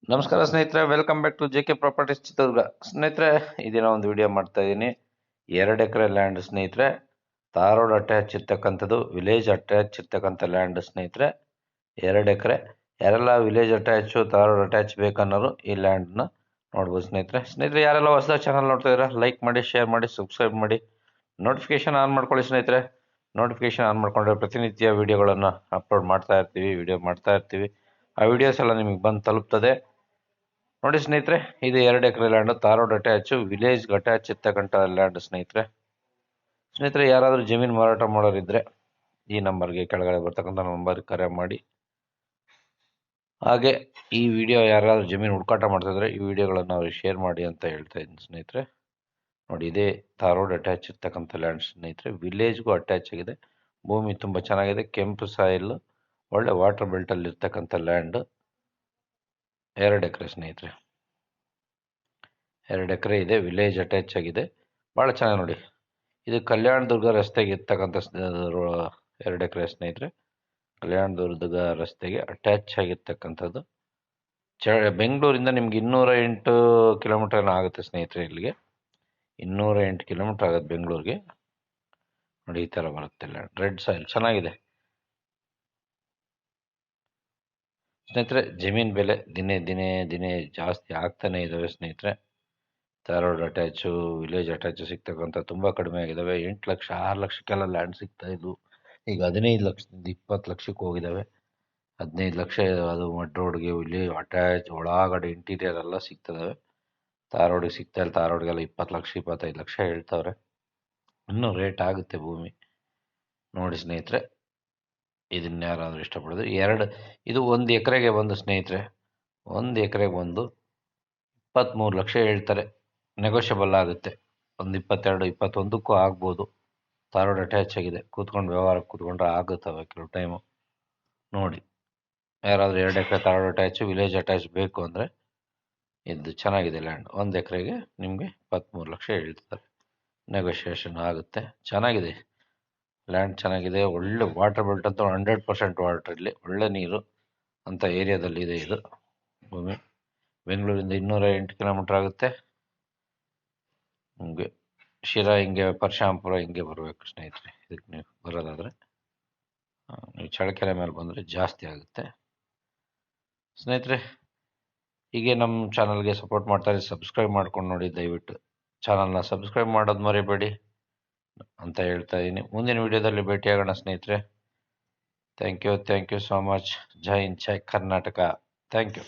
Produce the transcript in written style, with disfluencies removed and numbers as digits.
ನಮಸ್ಕಾರ ಸ್ನೇಹಿತರೆ, welcome back to J K properties Chitradurga. ಸ್ನೇಹಿತರೆ, ಈ ದಿನ ಒಂದು ವಿಡಿಯೋ ಮಾಡ್ತಾ ಇದ್ದೀನಿ. 2 ಎಕರೆ ಲ್ಯಾಂಡ್ ಸ್ನೇಹಿತರೆ, ತಾರ್ ರೋಡ್ ಅಟ್ಯಾಚ್ ಇರ್ತಕ್ಕಂಥದ್ದು, ವಿಲೇಜ್ ಅಟ್ಯಾಚ್ ಇರ್ತಕ್ಕಂಥ ಲ್ಯಾಂಡ್ ಸ್ನೇಹಿತರೆ. 2 ಎಕರೆ. ಯಾರೆಲ್ಲ village attach tar road attach ಬೇಕನ್ನೋರು ಈ ಲ್ಯಾಂಡ್ನ ನೋಡ್ಬೋದು ಸ್ನೇಹಿತರೆ. ಯಾರೆಲ್ಲ ಹೊಸದಾಗಿ ಚಾನಲ್ ನೋಡ್ತಾ ಇದ್ದೀರಾ, ಲೈಕ್ ಮಾಡಿ, ಶೇರ್ ಮಾಡಿ, ಸಬ್ಸ್ಕ್ರೈಬ್ ಮಾಡಿ, ನೋಟಿಫಿಕೇಶನ್ ಆನ್ ಮಾಡ್ಕೊಳ್ಳಿ ಸ್ನೇಹಿತರೆ. ನೋಟಿಫಿಕೇಶನ್ ಆನ್ ಮಾಡ್ಕೊಂಡ್ರೆ ಪ್ರತಿನಿತ್ಯ ವಿಡಿಯೋಗಳನ್ನು ಅಪ್ಲೋಡ್ ಮಾಡ್ತಾ ಇರ್ತೀವಿ, ವಿಡಿಯೋ ಮಾಡ್ತಾ ಇರ್ತೀವಿ. ಆ ವಿಡಿಯೋಸ್ ಎಲ್ಲ ನಿಮಗೆ ಬಂದು ತಲುಪ್ತದೆ. ನೋಡಿ ಸ್ನೇಹಿತರೆ, ಇದು 2 acre land, tar road attach, village attach ಇರ್ತಕ್ಕಂಥ ಲ್ಯಾಂಡ್ ಸ್ನೇಹಿತರೆ. ಯಾರಾದರೂ ಜಮೀನು ಮಾರಾಟ ಮಾಡೋರಿದ್ರೆ ಈ ನಂಬರ್ಗೆ, ಕೆಳಗಡೆ ಬರ್ತಕ್ಕಂಥ ನಂಬರ್ಗೆ ಕರೆ ಮಾಡಿ. ಹಾಗೆ ಈ ವಿಡಿಯೋ ಯಾರಾದರೂ ಜಮೀನು ಹುಡುಕಾಟ ಮಾಡ್ತಿದ್ರೆ ಈ ವಿಡಿಯೋಗಳನ್ನು ಅವ್ರಿಗೆ ಶೇರ್ ಮಾಡಿ ಅಂತ ಹೇಳ್ತಾ ಇದ್ದೀನಿ ಸ್ನೇಹಿತರೆ. ನೋಡಿ, ಇದೇ ತಾರ್ ರೋಡ್ ಅಟ್ಯಾಚ್ ಇರ್ತಕ್ಕಂಥ ಲ್ಯಾಂಡ್ ಸ್ನೇಹಿತರೆ. ವಿಲೇಜ್ಗೂ ಅಟ್ಯಾಚ್ ಆಗಿದೆ. ಭೂಮಿ ತುಂಬ ಚೆನ್ನಾಗಿದೆ, ಕೆಂಪು ಸಾಯಿಲ್, ಒಳ್ಳೆ ವಾಟರ್ ಬೆಲ್ಟಲ್ಲಿ ಇರ್ತಕ್ಕಂಥ ಲ್ಯಾಂಡ್. 2 ಎಕರೆ ಸ್ನೇಹಿತರೆ, 2 ಎಕರೆ ಇದೆ, ವಿಲೇಜ್ ಅಟ್ಯಾಚ್ ಆಗಿದೆ. ಭಾಳ ಚೆನ್ನಾಗಿ ನೋಡಿ. ಇದು ಕಲ್ಯಾಣದುರ್ಗ ರಸ್ತೆಗೆ ಇರ್ತಕ್ಕಂಥ 2 ಎಕರೆ ಸ್ನೇಹಿತರೆ. ಕಲ್ಯಾಣದುರ್ಗ ರಸ್ತೆಗೆ ಅಟ್ಯಾಚ್ ಆಗಿರ್ತಕ್ಕಂಥದ್ದು. ಬೆಂಗಳೂರಿಂದ ನಿಮ್ಗೆ 208 ಕಿಲೋಮೀಟರ್ ಆಗುತ್ತೆ ಸ್ನೇಹಿತರೆ. ಇಲ್ಲಿಗೆ 208 ಕಿಲೋಮೀಟರ್ ಆಗುತ್ತೆ ಬೆಂಗಳೂರಿಗೆ. ನೋಡಿ, ಈ ಥರ ಬರುತ್ತೆ ಲ್ಯಾಂಡ್. ರೆಡ್ ಸಾಯಿಲ್ ಚೆನ್ನಾಗಿದೆ ಸ್ನೇಹಿತರೆ. ಜಮೀನ್ ಬೆಲೆ ದಿನೇ ದಿನೇ ದಿನೇ ಜಾಸ್ತಿ ಆಗ್ತಾನೆ ಇದ್ದಾವೆ ಸ್ನೇಹಿತರೆ. Tar road attach, village attach ಸಿಗ್ತಕ್ಕಂಥ ತುಂಬ ಕಡಿಮೆ ಆಗಿದ್ದಾವೆ. 8 ಲಕ್ಷ 6 ಲಕ್ಷಕ್ಕೆಲ್ಲ ಲ್ಯಾಂಡ್ ಸಿಗ್ತಾ ಇದ್ವು. ಈಗ 15 ಲಕ್ಷದಿಂದ 20 ಲಕ್ಷಕ್ಕೆ ಹೋಗಿದ್ದಾವೆ. 15 ಲಕ್ಷ ಅದು ಮಡ್ ರೋಡ್ಗೆ, ವಿಲೇಜ್ ಅಟ್ಯಾಚ್ ಒಳಗಡೆ ಇಂಟೀರಿಯರ್ ಎಲ್ಲ ಸಿಗ್ತದವೆ. ತಾರ್ ರೋಡಿಗೆ ಸಿಗ್ತಾ ಇಲ್ಲ. ತಾರ್ ರೋಡ್ಗೆಲ್ಲ 20 ಲಕ್ಷ 25 ಲಕ್ಷ ಹೇಳ್ತವ್ರೆ. ಇನ್ನೂ ರೇಟ್ ಆಗುತ್ತೆ ಭೂಮಿ. ನೋಡಿ ಸ್ನೇಹಿತರೆ, ಇದನ್ನ ಯಾರಾದರೂ ಇಷ್ಟಪಡೋದು ಇದು 1 ಎಕರೆಗೆ ಬಂದು ಸ್ನೇಹಿತರೆ, 1 ಎಕರೆಗೆ ಬಂದು 23 ಲಕ್ಷ ಹೇಳ್ತಾರೆ. ನೆಗೋಷಿಯಬಲ್ ಆಗುತ್ತೆ. ಒಂದು 22 21ಕ್ಕೂ ಆಗ್ಬೋದು. ತಾರ್ ರೋಡ್ ಅಟ್ಯಾಚ್ ಆಗಿದೆ. ವ್ಯವಹಾರಕ್ಕೆ ಕೂತ್ಕೊಂಡ್ರೆ ಆಗುತ್ತವೆ ಕೆಲವು ಟೈಮು. ನೋಡಿ, ಯಾರಾದರೂ 2 acre tar road attach, village attach ಬೇಕು ಅಂದರೆ ಇದು ಚೆನ್ನಾಗಿದೆ ಲ್ಯಾಂಡ್. 1 ಎಕರೆಗೆ ನಿಮಗೆ 23 ಲಕ್ಷ ಹೇಳ್ತಾರೆ. ನೆಗೋಷಿಯೇಷನ್ ಆಗುತ್ತೆ. ಚೆನ್ನಾಗಿದೆ ಲ್ಯಾಂಡ್, ಚೆನ್ನಾಗಿದೆ. ಒಳ್ಳೆ ವಾಟರ್ ಬೆಲ್ಟ್ ಅಂತ 100% ವಾಟರ್ ಇಲ್ಲಿ, ಒಳ್ಳೆ ನೀರು ಅಂತ ಏರಿಯಾದಲ್ಲಿದೆ ಇದು ಭೂಮಿ. ಬೆಂಗಳೂರಿಂದ 208 ಕಿಲೋಮೀಟರ್ ಆಗುತ್ತೆ. ನಿಮಗೆ ಶಿರಾ ಹಿಂಗೆ ಪರಶಾಂಪುರ ಹಿಂಗೆ ಬರಬೇಕು ಸ್ನೇಹಿತರೆ. ಇದಕ್ಕೆ ನೀವು ಬರೋದಾದರೆ ನೀವು ಚಳ್ಳಕೆರೆ ಮೇಲೆ ಬಂದರೆ ಜಾಸ್ತಿ ಆಗುತ್ತೆ ಸ್ನೇಹಿತರೆ. ಹೀಗೆ ನಮ್ಮ ಚಾನಲ್ಗೆ ಸಪೋರ್ಟ್ ಮಾಡ್ತಾರೆ. ಸಬ್ಸ್ಕ್ರೈಬ್ ಮಾಡ್ಕೊಂಡು ನೋಡಿ ದಯವಿಟ್ಟು. ಚಾನಲ್ನ ಸಬ್ಸ್ಕ್ರೈಬ್ ಮಾಡೋದು ಮರಿಬೇಡಿ ಅಂತ ಹೇಳ್ತಾ ಇದ್ದೀನಿ. ಮುಂದಿನ ವಿಡಿಯೋದಲ್ಲಿ ಭೇಟಿಯಾಗೋಣ ಸ್ನೇಹಿತರೆ. Thank you so much. ಜೈ ಹಿಂದ್, ಜೈ ಕರ್ನಾಟಕ. Thank you.